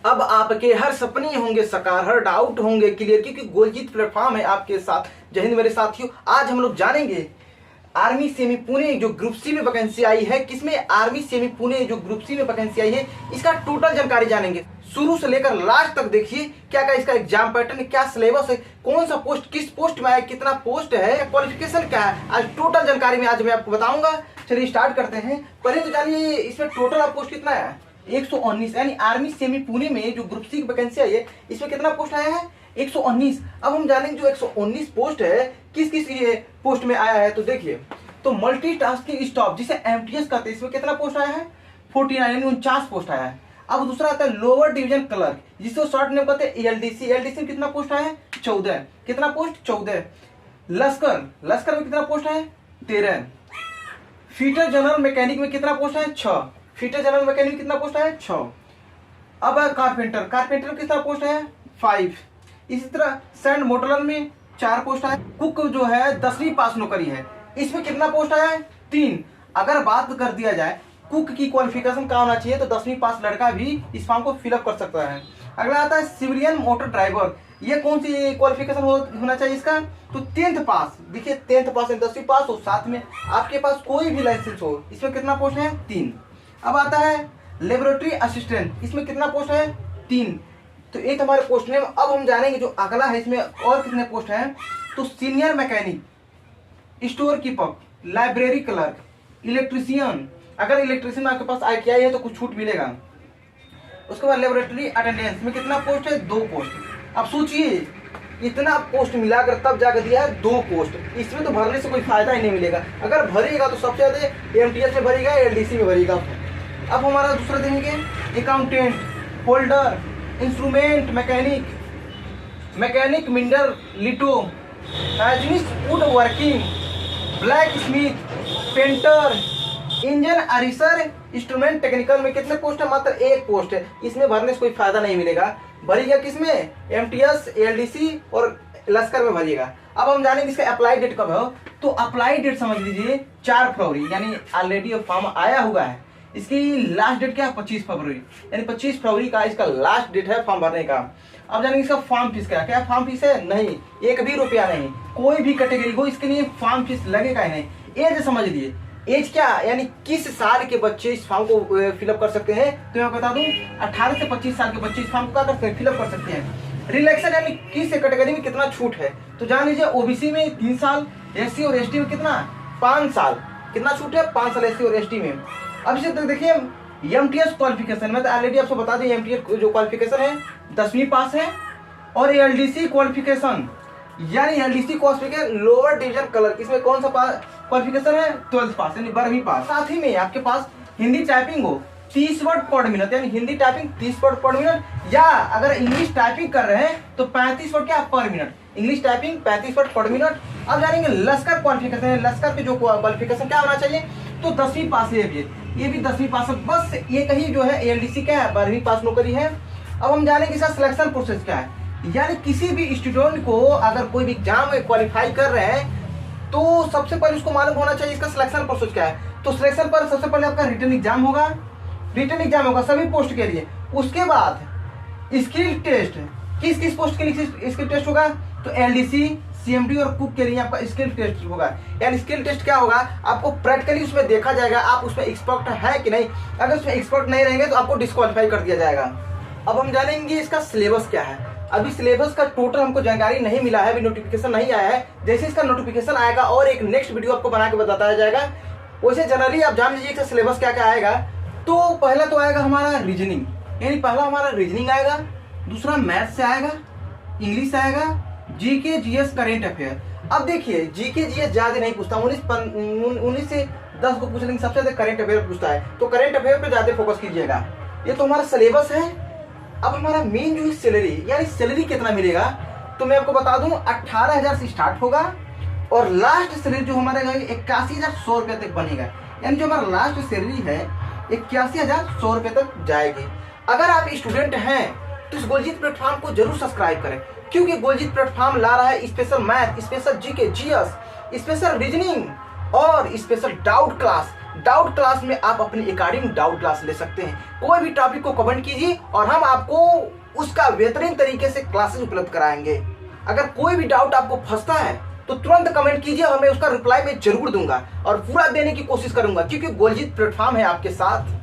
अब आपके हर सपने होंगे साकार, हर डाउट होंगे क्लियर, क्योंकि गोलजीत प्लेटफॉर्म है आपके साथ। जय हिंद मेरे साथियों। आज हम लोग जानेंगे आर्मी सेमी पुणे जो ग्रुप सी में वैकेंसी आई है, किसमें आर्मी सेमी पुणे जो ग्रुप सी में वैकेंसी आई है, इसका टोटल जानकारी जानेंगे। शुरू से लेकर लास्ट तक देखिए क्या क्या इसका एग्जाम पैटर्न है, क्या सिलेबस है, कौन सा पोस्ट किस पोस्ट में है, कितना पोस्ट है, क्वालिफिकेशन क्या है, आज टोटल जानकारी में आज मैं आपको बताऊंगा। चलिए स्टार्ट करते हैं। पहले तो जानिए इसमें टोटल पोस्ट कितना है, 119, यानी आर्मी सेमी पुणे में जो ग्रुप सी की वैकेंसी आई है इसमें कितना पोस्ट आया है, 119। अब हम जानेंगे जो 119 पोस्ट है किस किस पोस्ट में आया है। तो देखिए, तो मल्टीटास्किंग स्टाफ जिसे एमटीएस कहते हैं, इसमें कितना पोस्ट आया है, 49, यानी 49 पोस्ट आया है। अब दूसरा आता है लोअर डिवीजन क्लर्क, जिसको शॉर्ट नेम कहते हैं एलडीसी। एलडीसी में कितना पोस्ट आया है, 14। कितना पोस्ट, 14। लश्कर में कितना पोस्ट है, 13। फीटर जनरल मैकेनिक में कितना पोस्ट है, 6। फीटर जनरल मैकेनिक कितना पोस्ट है, 6। अब कारपेंटर में कितना पोस्ट है, 5। इसी तरह सैंड मोटरर में 4 पोस्ट है। कुक जो है 10वीं पास नौकरी है, इसमें कितना पोस्ट आया है, 3। अगर बात कर दिया जाए कुक की क्वालिफिकेशन क्या होना चाहिए, तो 10वीं पास लड़का भी इस फॉर्म को फिलअप कर सकता है। अगला आता है सिविलियन मोटर ड्राइवर, ये कौन सी क्वालिफिकेशन होना चाहिए इसका, तो 10th पास। देखिए 10th पास, 10वीं पास हो, साथ में आपके पास कोई भी लाइसेंस हो। इसमें कितना पोस्ट है, 3। अब आता है लेबोरेटरी असिस्टेंट, इसमें कितना पोस्ट है, 3। तो एक हमारे पोस्ट नेम। अब हम जानेंगे जो अगला है इसमें और कितने पोस्ट हैं। तो senior mechanic, store keeper, library clerk, electrician, अगर इलेक्ट्रीशियन आपके पास ITI है तो कुछ छूट मिलेगा। उसके बाद लेबोरेटरी अटेंडेंस में कितना पोस्ट है, 2 पोस्ट। अब सोचिए इतना पोस्ट मिलाकर तब जाकर दिया है 2 पोस्ट, इसमें तो भरने से कोई फायदा ही नहीं मिलेगा। अगर भरेगा तो सबसे ज्यादा MTS में भरेगा, LDC में भरेगा। अब हमारा दूसरा देंगे अकाउंटेंट, होल्डर, इंस्ट्रूमेंट मैकेनिक मिंडर लिटो, wood working, blacksmith, painter, engine अरिसर, इंस्ट्रूमेंट टेक्निकल में कितने पोस्ट है, मात्र 1 पोस्ट है। इसमें भरने से कोई फायदा नहीं मिलेगा। भरिएगा किसमें, MTS, LDC और लश्कर में भरिएगा। अब हम जानेंगे इसका अप्लाई डेट कब है। तो अप्लाई डेट समझ लीजिए 4 फरवरी, यानी ऑलरेडी फॉर्म आया हुआ है। इसकी लास्ट डेट क्या है, 25 फरवरी, यानी 25 फरवरी का इसका लास्ट डेट है फॉर्म भरने का। अब जानेंगे इसका फॉर्म फीस क्या फॉर्म फीस है, नहीं 1 भी रुपया नहीं, कोई भी कैटेगरी हो इसके लिए फॉर्म फीस लगेगा ही नहीं। एज समझ लिए, एज क्या, यानी किस साल के बच्चे इस फॉर्म को फिलअप कर सकते हैं, तो मैं बता दूं 18 से 25 साल के बच्चे इस फॉर्म को क्या कर सकते हैं, फिलअप कर सकते हैं। रिलैक्सेशन यानी किस कैटेगरी में कितना छूट है, तो जान लीजिए OBC में 3 साल, SC और ST में कितना, 5 साल, कितना छूट है, 5 साल SC और ST में। अब इसे देखिए MTS क्वालिफिकेशन, मैं तो ऑलरेडी आपको बता दें MTS जो क्वालिफिकेशन है 10वीं पास है, और LDC क्वालिफिकेशन यानी LDC qualification lower division clerk, इसमें कौन सा क्वालिफिकेशन है, 12th पास यानी 12वीं पास। साथ ही में आपके पास हिंदी टाइपिंग हो 30 वर्ड पर मिनट, यानी हिंदी टाइपिंग 30 वर्ड पर मिनट, या अगर इंग्लिश टाइपिंग कर रहे हैं तो 35 वर्ड क्या पर मिनट, इंग्लिश टाइपिंग 35 वर्ड पर मिनट। अब जानेंगे लश्कर क्वालिफिकेशन है, लश्कर के जो क्वालिफिकेशन क्या होना चाहिए, तो 10वीं पास है, ये भी 10वीं पास है। बस ये कहीं जो है LDC क्या है, 12वीं पास नौकरी है। अब हम जानेंगे इसका सिलेक्शन प्रोसेस क्या है, यानी किसी भी स्टूडेंट को अगर कोई भी एग्जाम में क्वालिफाई कर रहे हैं तो सबसे पहले उसको मालूम होना चाहिए इसका सिलेक्शन प्रोसेस क्या है। तो सिलेक्शन पर सबसे पहले आपका रिटन एग्जाम होगा सभी पोस्ट के लिए। उसके बाद स्किल टेस्ट, किस पोस्ट के लिए स्किल टेस्ट होगा, तो LDC, CMD और कुक के लिए आपका स्किल टेस्ट होगा। यानी स्किल टेस्ट क्या होगा, आपको प्रैक्टिकली उसमें देखा जाएगा आप उसमें एक्सपर्ट है कि नहीं। अगर उसमें एक्सपर्ट नहीं रहेंगे तो आपको डिस्क्वालीफाई कर दिया जाएगा। अब हम जानेंगे इसका सिलेबस क्या है। अभी सिलेबस का टोटल हमको जानकारी नहीं मिला है, अभी नोटिफिकेशन नहीं आया है। जैसे इसका नोटिफिकेशन आएगा और एक नेक्स्ट वीडियो आपको बना के बताया जाएगा। वैसे जनरली आप जान लीजिए इसका सिलेबस क्या क्या आएगा। तो पहला तो आएगा हमारा रीजनिंग, यानी पहला हमारा रीजनिंग आएगा, दूसरा मैथ्स से आएगा, इंग्लिश से आएगा, GK GS करेंट अफेयर। अब देखिए GK GS ज्यादा नहीं पूछता, 19 से 10 को पूछ लेंगे, सबसे ज्यादा करेंट अफेयर पूछता है, तो करेंट अफेयर पे ज्यादा फोकस कीजिएगा। ये तो हमारा सिलेबस है। अब हमारा मेन जो है सैलरी, यानी सैलरी कितना मिलेगा, तो मैं आपको बता दूं 18,000 से स्टार्ट होगा और लास्ट सैलरी जो हमारे 81,100 रुपये तक बनेगा। यानी जो हमारा लास्ट सैलरी है 81,100 रुपये तक जाएगी। अगर आप स्टूडेंट हैं तो इस गोलजीत प्लेटफॉर्म को जरूर सब्सक्राइब करें, क्योंकि गोलजीत प्लेटफॉर्म ला रहा है special math, special GK GS, special reasoning और special doubt class. Doubt class में आप अपने अकॉर्डिंग डाउट क्लास ले सकते हैं। कोई भी टॉपिक को कमेंट कीजिए और हम आपको उसका बेहतरीन तरीके से क्लासेस उपलब्ध कराएंगे। अगर कोई भी डाउट आपको फंसता है तो तुरंत कमेंट कीजिए और मैं उसका रिप्लाई मैं जरूर दूंगा और पूरा देने की कोशिश करूंगा, क्योंकि गोलजीत प्लेटफॉर्म है आपके साथ।